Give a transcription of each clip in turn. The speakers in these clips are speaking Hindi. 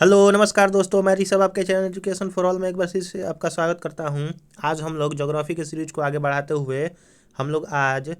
हेलो नमस्कार दोस्तों, मैं ऋषभ आपके चैनल एजुकेशन फॉर ऑल में एक बार फिर से आपका स्वागत करता हूं। आज हम लोग ज्योग्राफी के सीरीज को आगे बढ़ाते हुए हम लोग आज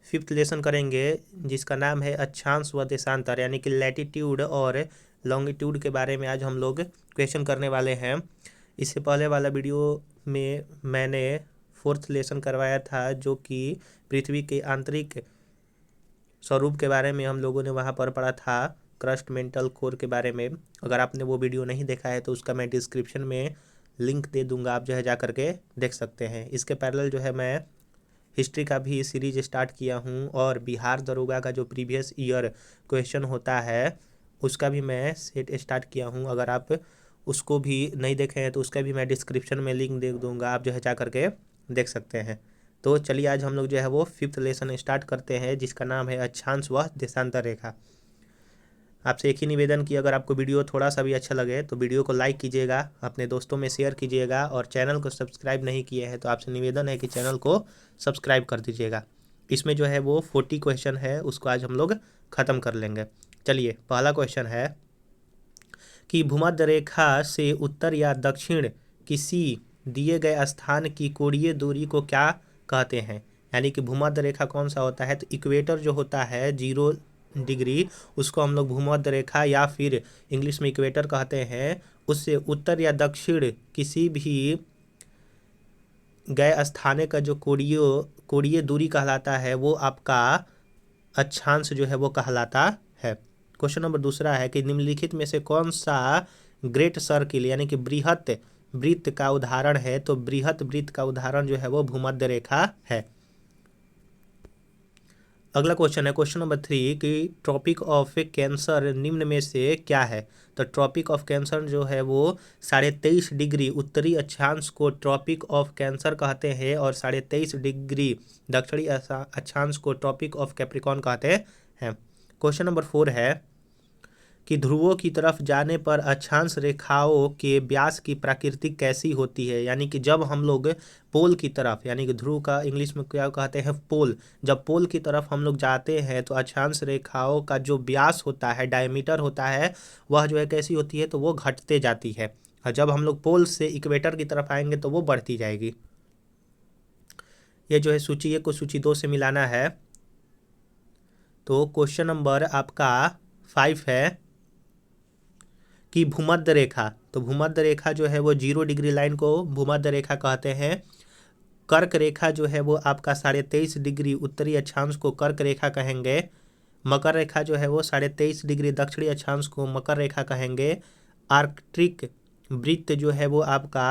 फिफ्थ लेसन करेंगे, जिसका नाम है अक्षांश व देशांतर, यानी कि लैटिट्यूड और लॉन्गिट्यूड के बारे में आज हम लोग क्वेश्चन करने वाले हैं। इससे पहले वाला वीडियो में मैंने फोर्थ लेसन करवाया था, जो कि पृथ्वी के आंतरिक स्वरूप के बारे में हम लोगों ने वहाँ पर पढ़ा था, क्रस्ट मेंटल कोर के बारे में। अगर आपने वो वीडियो नहीं देखा है तो उसका मैं डिस्क्रिप्शन में लिंक दे दूंगा, आप जो है जा करके देख सकते हैं। इसके पैरेलल जो है मैं हिस्ट्री का भी सीरीज स्टार्ट किया हूँ, और बिहार दरोगा का जो प्रीवियस ईयर क्वेश्चन होता है उसका भी मैं सेट स्टार्ट किया हूँ। अगर आप उसको भी नहीं देखे हैं तो उसका भी मैं डिस्क्रिप्शन में लिंक दे दूँगा, आप जो है जा करके देख सकते हैं। तो चलिए आज हम लोग जो है वो फिफ्थ लेसन स्टार्ट करते हैं, जिसका नाम है अक्षांश व देशांतर रेखा। आपसे एक ही निवेदन कि अगर आपको वीडियो थोड़ा सा भी अच्छा लगे तो वीडियो को लाइक कीजिएगा, अपने दोस्तों में शेयर कीजिएगा, और चैनल को सब्सक्राइब नहीं किए हैं तो आपसे निवेदन है कि चैनल को सब्सक्राइब कर दीजिएगा। इसमें जो है वो 40 क्वेश्चन है, उसको आज हम लोग ख़त्म कर लेंगे। चलिए, पहला क्वेश्चन है कि भूमध्य रेखा से उत्तर या दक्षिण किसी दिए गए स्थान की कोणीय दूरी को क्या कहते हैं। यानी कि भूमध्य रेखा कौन सा होता है, तो इक्वेटर जो होता है 0 डिग्री, उसको हम लोग भूमध्य रेखा या फिर इंग्लिश में इक्वेटर कहते हैं। उससे उत्तर या दक्षिण किसी भी गए स्थान का जो कोणीय दूरी कहलाता है, वो आपका अक्षांश जो है वो कहलाता है। क्वेश्चन नंबर दूसरा है कि निम्नलिखित में से कौन सा ग्रेट सर्किल यानी कि बृहत वृत्त का उदाहरण है। तो बृहत वृत्त का उदाहरण जो है वो भूमध्य रेखा है। अगला क्वेश्चन है क्वेश्चन नंबर 3 कि ट्रॉपिक ऑफ कैंसर निम्न में से क्या है। तो ट्रॉपिक ऑफ कैंसर जो है वो 23.5 डिग्री उत्तरी अक्षांश को ट्रॉपिक ऑफ कैंसर कहते हैं, और 23.5 डिग्री दक्षिणी अक्षांश को ट्रॉपिक ऑफ कैप्रिकॉर्न कहते हैं। क्वेश्चन नंबर 4 है कि ध्रुवों की तरफ जाने पर अक्षांश रेखाओं के व्यास की प्रकृति कैसी होती है। यानी कि जब हम लोग पोल की तरफ, यानी कि ध्रुव का इंग्लिश में क्या कहते हैं, पोल, जब पोल की तरफ हम लोग जाते हैं तो अक्षांश रेखाओं का जो व्यास होता है, डायमीटर होता है, वह जो है कैसी होती है, तो वो घटते जाती है। और जब हम लोग पोल से इक्वेटर की तरफ आएंगे तो वो बढ़ती जाएगी। ये जो है सूची 1 को सूची 2 से मिलाना है। तो क्वेश्चन नंबर आपका 5 है कि भूमध्य रेखा, तो भूमध्य रेखा जो है वो 0 डिग्री लाइन को भूमध्य रेखा कहते हैं। कर्क रेखा जो है वो आपका 23.5 डिग्री उत्तरी अक्षांश को कर्क रेखा कहेंगे। मकर रेखा जो है वो 23.5 डिग्री दक्षिणी अक्षांश को मकर रेखा कहेंगे। आर्कटिक वृत्त जो है वो आपका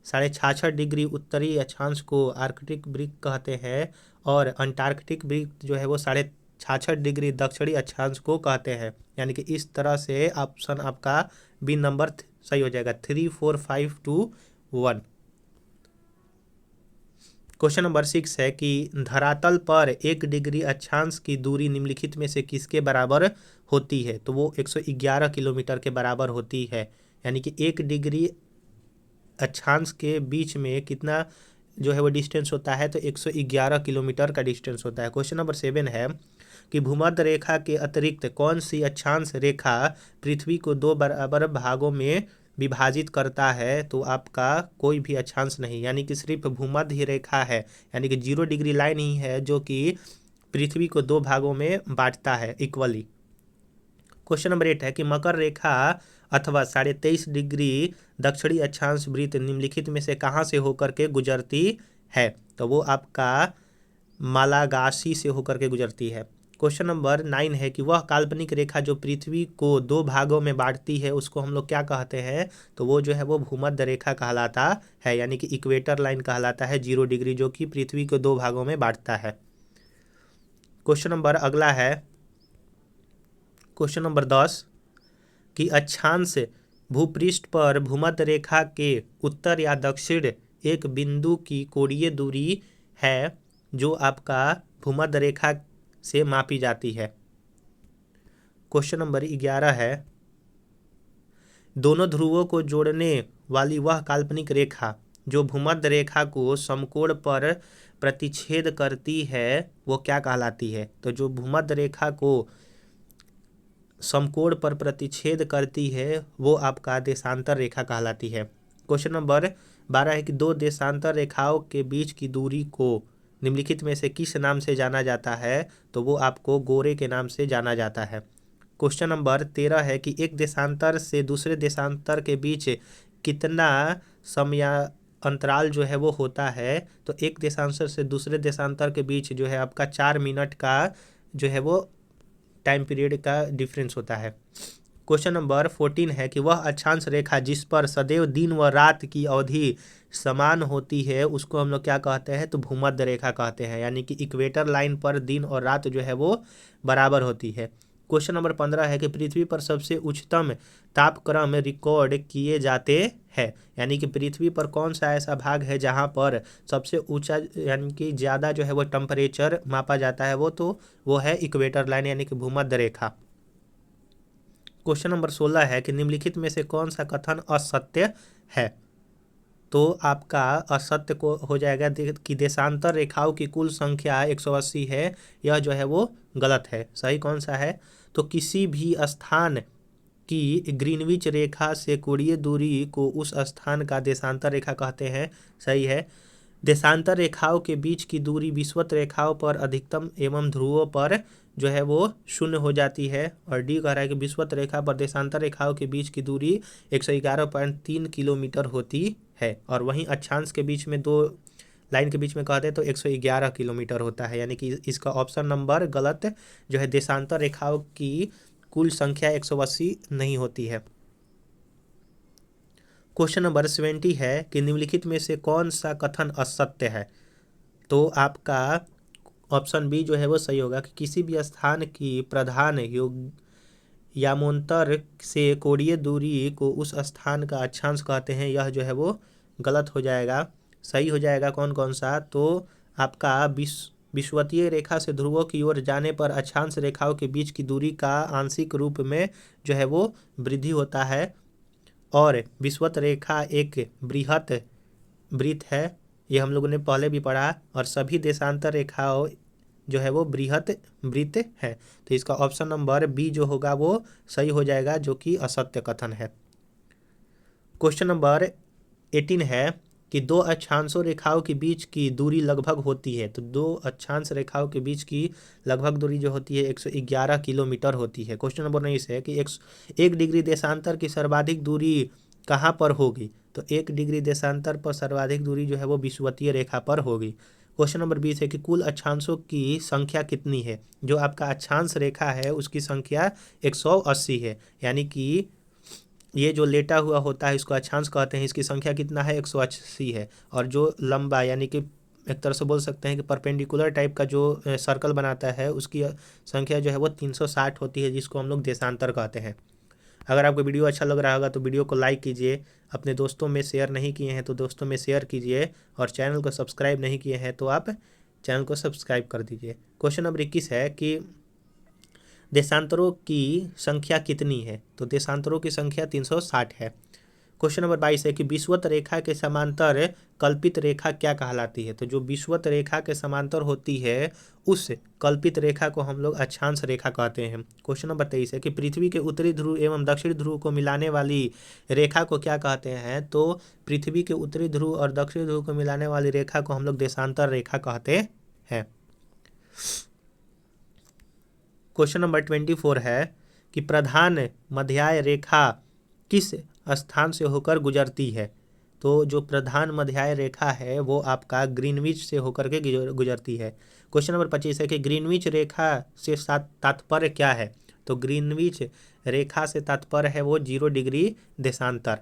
66.5 डिग्री उत्तरी अक्षांश को आर्कटिक वृत्त कहते हैं, और अंटार्कटिक वृत्त जो है वो 66.5 डिग्री दक्षिणी अक्षांश को कहते हैं। यानी कि इस तरह से ऑप्शन आपका बी नंबर सही हो जाएगा, 3, 4, 5, 2, 1। क्वेश्चन नंबर 6 है कि धरातल पर 1 डिग्री अक्षांश की दूरी निम्नलिखित में से किसके बराबर होती है। तो वो 111 किलोमीटर के बराबर होती है। यानी कि 1 डिग्री अक्षांश के बीच में कितना जो है वो डिस्टेंस होता है, तो 111 किलोमीटर का डिस्टेंस होता है। क्वेश्चन नंबर 7 है कि भूमध्य रेखा के अतिरिक्त कौन सी अक्षांश रेखा पृथ्वी को 2 बराबर भागों में विभाजित करता है। तो आपका कोई भी अक्षांश नहीं, यानी कि सिर्फ भूमध्य रेखा है, यानी कि 0 डिग्री लाइन ही है जो कि पृथ्वी को 2 भागों में बांटता है इक्वली। क्वेश्चन नंबर 8 है कि मकर रेखा अथवा 23.5 डिग्री दक्षिणी अक्षांश वृत्त निम्नलिखित में से कहाँ से होकर के गुजरती है। तो वो आपका मालागासी से होकर के गुजरती है। क्वेश्चन नंबर 9 है कि वह काल्पनिक रेखा जो पृथ्वी को 2 भागों में बांटती है उसको हम लोग क्या कहते हैं। तो वो जो है वो भूमध्य रेखा कहलाता है, यानी कि इक्वेटर लाइन कहलाता है 0 डिग्री, जो कि पृथ्वी को 2 भागों में बांटता है। क्वेश्चन नंबर अगला है क्वेश्चन नंबर 10 कि अक्षांश भूपृष्ठ पर भूमध्य रेखा के उत्तर या दक्षिण एक बिंदु की कोणीय दूरी है जो आपका भूमध्य रेखा से मापी जाती है। क्वेश्चन नंबर 11 है दोनों ध्रुवों को जोड़ने वाली वह काल्पनिक रेखा जो भूमध्य रेखा को समकोण पर प्रतिच्छेद करती है वो क्या कहलाती है। तो जो भूमध्य रेखा को समकोण पर प्रतिच्छेद करती है वो आपका देशांतर रेखा कहलाती है। क्वेश्चन नंबर 12 है कि दो देशांतर रेखाओं के बीच की दूरी को निम्नलिखित में से किस नाम से जाना जाता है? तो वो आपको गोरे के नाम से जाना जाता है। क्वेश्चन नंबर 13 है कि एक देशांतर से दूसरे देशांतर के बीच कितना समय अंतराल जो है वो होता है? तो एक देशांतर से दूसरे देशांतर के बीच जो है आपका 4 मिनट का जो है वो टाइम पीरियड का डिफरेंस होता है। क्वेश्चन नंबर 14 है कि वह अक्षांश रेखा जिस पर सदैव दिन व रात की अवधि समान होती है उसको हम लोग क्या कहते हैं? तो भूमध्य रेखा कहते हैं, यानी कि इक्वेटर लाइन पर दिन और रात जो है वो बराबर होती है। क्वेश्चन नंबर 15 है कि पृथ्वी पर सबसे उच्चतम तापक्रम रिकॉर्ड किए जाते हैं, यानी कि पृथ्वी पर कौन सा ऐसा भाग है जहां पर सबसे ऊंचा यानी कि ज़्यादा जो है वो टेम्परेचर मापा जाता है? वो है इक्वेटर लाइन यानी कि भूमध्य रेखा। क्वेश्चन नंबर 16 है कि निम्नलिखित में से कौन सा कथन असत्य है? तो आपका असत्य को हो जाएगा कि देशांतर रेखाओं की कुल संख्या 180 है, यह जो है वो गलत है। सही कौन सा है? तो किसी भी स्थान की ग्रीनविच रेखा से कोणीय दूरी को उस स्थान का देशांतर रेखा कहते हैं। सही है। देशांतर रेखाओं के बीच की दूरी विषुवत रेखाओं पर अधिकतम एवं ध्रुवों पर जो है वो 0 हो जाती है। और डी कह रहा है कि विषुवत रेखा पर देशांतर रेखाओं के बीच की दूरी 111.3 किलोमीटर होती है, और वहीं अक्षांश के बीच में दो लाइन के बीच में कहते हैं तो 111 किलोमीटर होता है, यानी कि इसका ऑप्शन नंबर गलत जो है देशांतर रेखाओं की कुल संख्या 180 नहीं होती है। क्वेश्चन नंबर 70 है कि निम्नलिखित में से कौन सा कथन असत्य है? तो आपका ऑप्शन बी जो है वो सही होगा कि किसी भी स्थान की प्रधान यामोन्तर से कोणीय दूरी को उस स्थान का अक्षांश कहते हैं, यह जो है वो गलत हो जाएगा। सही हो जाएगा कौन कौन सा? तो आपका विषुवतीय रेखा से ध्रुवों की ओर जाने पर अक्षांश रेखाओं के बीच की दूरी का आंशिक रूप में जो है वो वृद्धि होता है, और विषुवत रेखा एक बृहत वृत्त है, ये हम लोगों ने पहले भी पढ़ा, और सभी देशांतर रेखाओं जो है वो बृहत वृत्त है। तो इसका ऑप्शन नंबर बी जो होगा वो सही हो जाएगा, जो कि असत्य कथन है। क्वेश्चन नंबर 18 है कि दो अक्षांशों रेखाओं के बीच की दूरी लगभग होती है। तो दो अक्षांश रेखाओं के बीच की लगभग दूरी जो होती है 111 किलोमीटर होती है। क्वेश्चन नंबर 19 है कि 1 डिग्री देशांतर की सर्वाधिक दूरी कहाँ पर होगी? तो 1 डिग्री देशांतर पर सर्वाधिक दूरी जो है वो विषुवतीय रेखा पर होगी। क्वेश्चन नंबर 20 है कि कुल अक्षांशों की संख्या कितनी है? जो आपका अक्षांश रेखा है उसकी संख्या 180 है, यानी कि ये जो लेटा हुआ होता है इसको अक्षांश कहते हैं, इसकी संख्या कितना है? 180 है। और जो लंबा यानी कि एक तरह से बोल सकते हैं कि परपेंडिकुलर टाइप का जो सर्कल बनाता है उसकी संख्या जो है वो 360 होती है, जिसको हम लोग देशांतर कहते हैं। अगर आपको वीडियो अच्छा लग रहा होगा तो वीडियो को लाइक कीजिए, अपने दोस्तों में शेयर नहीं किए हैं तो दोस्तों में शेयर कीजिए, और चैनल को सब्सक्राइब नहीं किए हैं तो आप चैनल को सब्सक्राइब कर दीजिए। क्वेश्चन नंबर 21 है कि देशांतरों की संख्या कितनी है? तो देशांतरों की संख्या 360 है। क्वेश्चन नंबर 22 है कि विषुवत रेखा के समांतर कल्पित रेखा क्या कहलाती है? तो जो विषुवत रेखा के समांतर होती है उस कल्पित रेखा को हम लोग अक्षांश रेखा कहते हैं। क्वेश्चन नंबर 23 है कि पृथ्वी के उत्तरी ध्रुव एवं दक्षिणी ध्रुव को मिलाने वाली रेखा को क्या कहते हैं? तो पृथ्वी के उत्तरी ध्रुव और दक्षिणी ध्रुव को मिलाने वाली रेखा को हम लोग देशांतर रेखा कहते हैं। क्वेश्चन नंबर 24 है कि प्रधान मध्याय रेखा किस स्थान से होकर गुजरती है? तो जो प्रधान मध्याय रेखा है वो आपका ग्रीनविच से होकर के गुजरती है। क्वेश्चन नंबर 25 है कि ग्रीनविच रेखा से तात्पर्य क्या है? तो ग्रीनविच रेखा से तात्पर्य है वो 0 डिग्री देशांतर।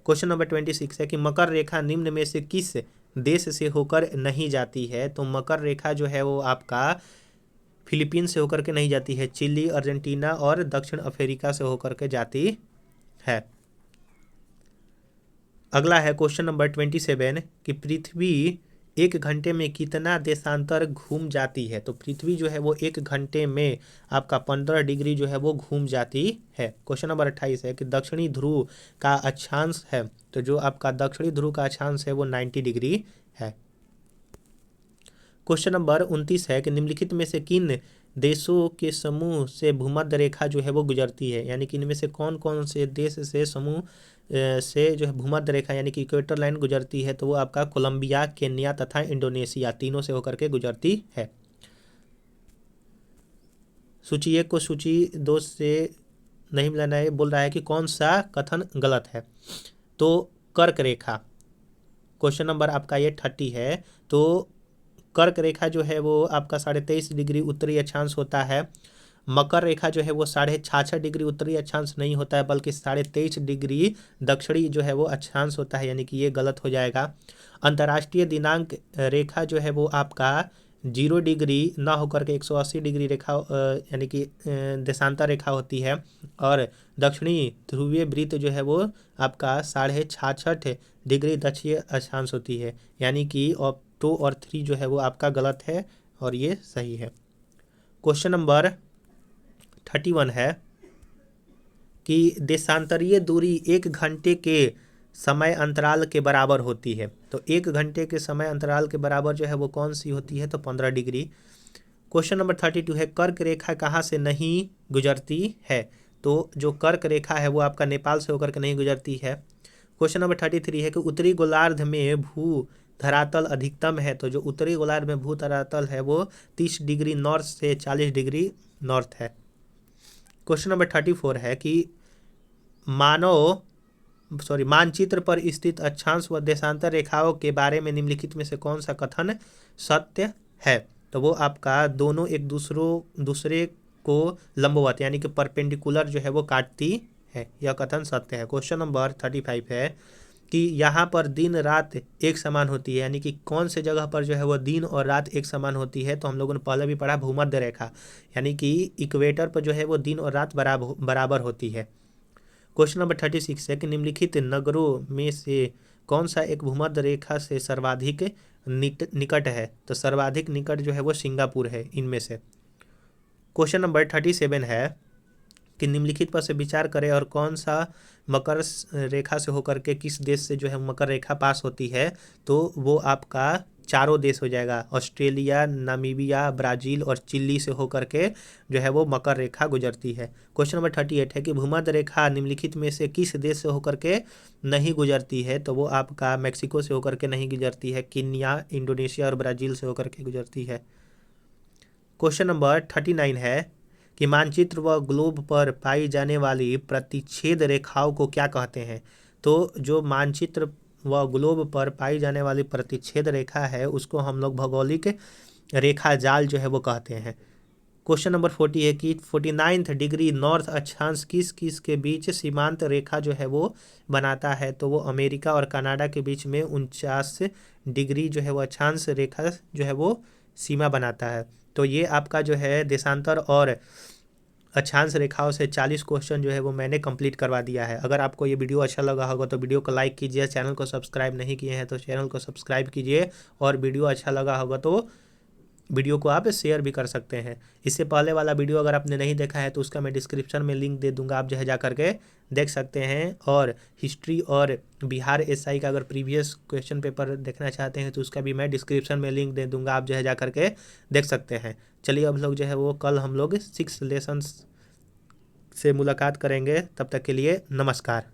क्वेश्चन नंबर 26 है कि मकर रेखा निम्न में से किस देश से होकर नहीं जाती है? तो मकर रेखा जो है वो आपका फिलीपींस से होकर के नहीं जाती है, चिली, अर्जेंटीना और दक्षिण अफ्रीका से होकर के जाती है। अगला है क्वेश्चन नंबर 27 कि पृथ्वी 1 घंटे में कितना देशांतर घूम जाती है? तो पृथ्वी जो है वो 1 घंटे में आपका 15 डिग्री जो है वो घूम जाती है। क्वेश्चन नंबर 28 है कि दक्षिणी ध्रुव का अक्षांश है, तो जो आपका दक्षिणी ध्रुव का अक्षांश है वो 90 डिग्री है। क्वेश्चन नंबर 29 है कि निम्नलिखित में से किन देशों के समूह से भूमध्य रेखा जो है वो गुजरती है, यानी कि इनमें से कौन कौन से देश से समूह से जो है भूमध्य रेखा यानी कि इक्वेटर लाइन गुजरती है, तो वो आपका कोलंबिया, केन्या तथा इंडोनेशिया तीनों से होकर के गुजरती है। सूची 1 को सूची 2 से नहीं मिलाना है, बोल रहा है कि कौन सा कथन गलत है। तो कर्क रेखा, क्वेश्चन नंबर आपका ये 30 है। तो कर्क रेखा जो है वो आपका 23.5 डिग्री उत्तरी अक्षांश होता है। मकर रेखा जो है वो 66.5 डिग्री उत्तरी अक्षांश नहीं होता है, बल्कि 23.5 डिग्री दक्षिणी जो है वो अक्षांश होता है, यानी कि ये गलत हो जाएगा। अंतर्राष्ट्रीय दिनांक रेखा जो है वो आपका 0 डिग्री ना होकर के 180 डिग्री रेखा यानी कि देशांतर रेखा होती है। और दक्षिणी ध्रुवीय वृत्त जो है वो आपका 66.5 डिग्री दक्षिण अक्षांश होती है, यानी कि 2 और 3 जो है वो आपका गलत है और ये सही है। क्वेश्चन नंबर 31 है कि देशांतरीय दूरी 1 घंटे के समय अंतराल के बराबर होती है। तो 1 घंटे के समय अंतराल के बराबर जो है वो कौन सी होती है, तो 15 डिग्री। क्वेश्चन नंबर 32 है कर्क रेखा कहाँ से नहीं गुजरती है। तो जो कर्क रेखा है वो आपका नेपाल से होकर के नहीं गुजरती है। क्वेश्चन नंबर 33 है कि उत्तरी गोलार्ध में भू धरातल अधिकतम है। तो जो उत्तरी गोलार्ध में भू धरातल है वो 30 डिग्री नॉर्थ से 40 डिग्री नॉर्थ है। क्वेश्चन नंबर 34 है कि मानचित्र पर स्थित अक्षांश व देशांतर रेखाओं के बारे में निम्नलिखित में से कौन सा कथन सत्य है। तो वो आपका दोनों एक दूसरे को लंबवत यानी कि परपेंडिकुलर जो है वो काटती है, यह कथन सत्य है। क्वेश्चन नंबर 35 है कि यहाँ पर दिन रात एक समान होती है, यानी कि कौन से जगह पर जो है वो दिन और रात एक समान होती है। तो हम लोगों ने पहले भी पढ़ा भूमध्य रेखा, यानी कि इक्वेटर पर जो है वो दिन और रात बराबर होती है। क्वेश्चन नंबर 36 है कि निम्नलिखित नगरों में से कौन सा एक भूमध्य रेखा से सर्वाधिक निकट है। तो सर्वाधिक निकट जो है वो सिंगापुर है इनमें से। क्वेश्चन नंबर 37 है कि निम्नलिखित पर से विचार करें और कौन सा मकर रेखा से होकर के किस देश से जो है मकर रेखा पास होती है। तो वो आपका चारों देश हो जाएगा, ऑस्ट्रेलिया, नामीबिया, ब्राज़ील और चिली से होकर के जो है वो मकर रेखा गुजरती है। क्वेश्चन नंबर 38 है कि भूमध्य रेखा निम्नलिखित में से किस देश से होकर के नहीं गुजरती है। तो वो आपका मैक्सिको से होकर के नहीं गुजरती है, केन्या, इंडोनेशिया और ब्राज़ील से होकर के गुजरती है। क्वेश्चन नंबर 39 है कि मानचित्र व ग्लोब पर पाई जाने वाली प्रतिच्छेद रेखाओं को क्या कहते हैं। तो जो मानचित्र व ग्लोब पर पाई जाने वाली प्रतिच्छेद रेखा है उसको हम लोग भौगोलिक रेखा जाल जो है वो कहते हैं। क्वेश्चन नंबर 40 है कि 49 डिग्री नॉर्थ अक्षांश किस किस के बीच सीमांत रेखा जो है वो बनाता है। तो वो अमेरिका और कनाडा के बीच में 49 डिग्री जो है वो अक्षांश रेखा जो है वो सीमा बनाता है। तो ये आपका जो है देशांतर और अक्षांश रेखाओं से 40 क्वेश्चन जो है वो मैंने कंप्लीट करवा दिया है। अगर आपको ये वीडियो अच्छा लगा होगा तो वीडियो को लाइक कीजिए, चैनल को सब्सक्राइब नहीं किए हैं तो चैनल को सब्सक्राइब कीजिए, और वीडियो अच्छा लगा होगा तो वीडियो को आप शेयर भी कर सकते हैं। इससे पहले वाला वीडियो अगर आपने नहीं देखा है तो उसका मैं डिस्क्रिप्शन में लिंक दे दूंगा, आप जो है जा करके देख सकते हैं। और हिस्ट्री और बिहार एसआई का अगर प्रीवियस क्वेश्चन पेपर देखना चाहते हैं तो उसका भी मैं डिस्क्रिप्शन में लिंक दे दूंगा, आप जो है जा करके देख सकते हैं। चलिए अब लोग जो है वो कल हम लोग 6 लेसन्स से मुलाकात करेंगे, तब तक के लिए नमस्कार।